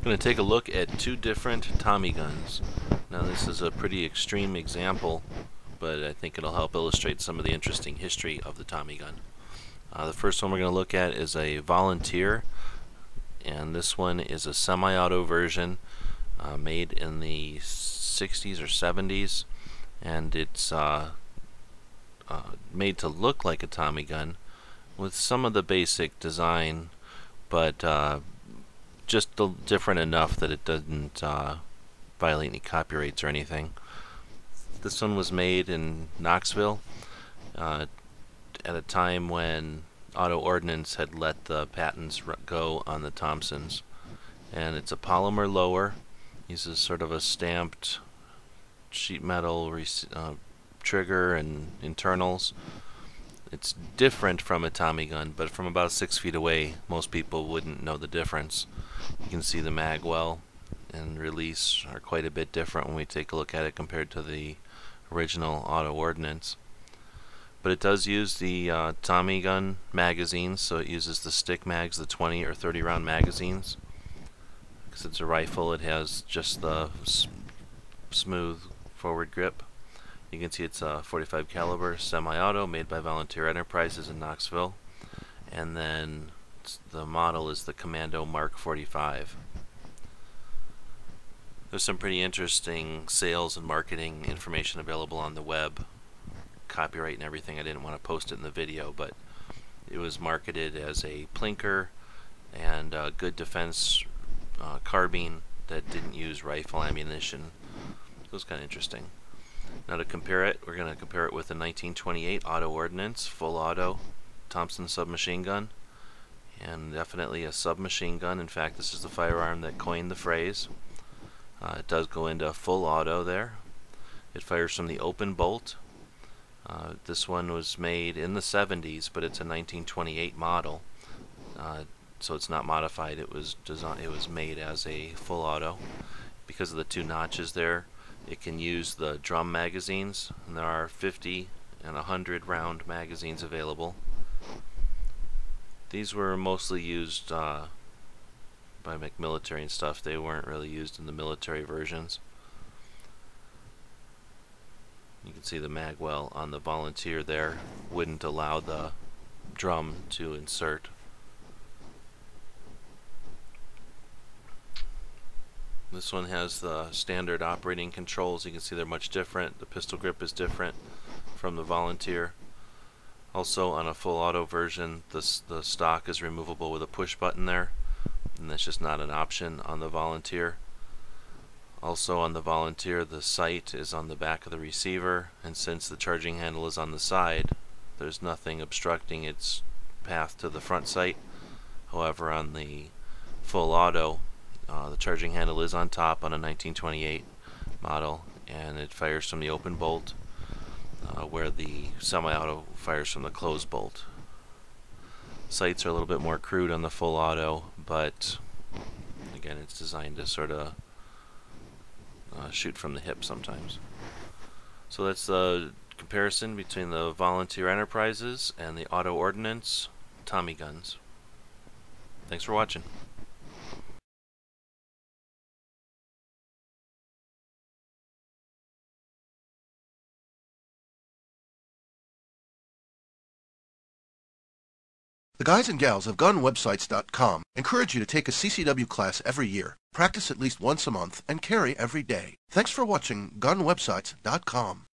I'm going to take a look at two different Tommy guns. Now this is a pretty extreme example, but I think it'll help illustrate some of the interesting history of the Tommy gun. The first one we're going to look at is a Volunteer, and this one is a semi-auto version made in the 60s or 70s, and it's made to look like a Tommy gun with some of the basic design, but just different enough that it doesn't violate any copyrights or anything. This one was made in Knoxville at a time when Ordnance had let the patents go on the Thompsons. And it's a polymer lower, uses sort of a stamped sheet metal trigger and internals. It's different from a Tommy gun, but from about 6 feet away most people wouldn't know the difference. You can see the mag well and release are quite a bit different when we take a look at it compared to the original Ordnance. But it does use the Tommy gun magazines, so it uses the stick mags, the 20 or 30 round magazines. Because it's a rifle, it has just the smooth forward grip. You can see it's a 45 caliber semi-auto made by Volunteer Enterprises in Knoxville, and then the model is the Commando Mark 45. There's some pretty interesting sales and marketing information available on the web, copyright and everything. I didn't want to post it in the video, but it was marketed as a plinker and a good defense carbine that didn't use rifle ammunition. It was kind of interesting. Now to compare it, we're going to compare it with a 1928 Ordnance full auto Thompson submachine gun, and definitely a submachine gun. In fact, this is the firearm that coined the phrase. It does go into full auto there. It fires from the open bolt. This one was made in the 70s, but it's a 1928 model, so it's not modified. It was made as a full auto. Because of the two notches there, it can use the drum magazines, and there are 50 and 100 round magazines available. These were mostly used by military and stuff. They weren't really used in the military versions. You can see the mag well on the Volunteer there wouldn't allow the drum to insert. This one has the standard operating controls. You can see they're much different. The pistol grip is different from the Volunteer. Also on a full auto version, the stock is removable with a push button there, and that's just not an option on the Volunteer. Also on the Volunteer, the sight is on the back of the receiver, and since the charging handle is on the side, there's nothing obstructing its path to the front sight. However, on the full auto, the charging handle is on top on a 1928 model, and it fires from the open bolt, where the semi-auto fires from the closed bolt. Sights are a little bit more crude on the full auto, but again, it's designed to sort of shoot from the hip sometimes. So that's the comparison between the Volunteer Enterprises and the Ordnance Tommy guns. Thanks for watching. The guys and gals of GunWebsites.com encourage you to take a CCW class every year, practice at least once a month, and carry every day. Thanks for watching GunWebsites.com.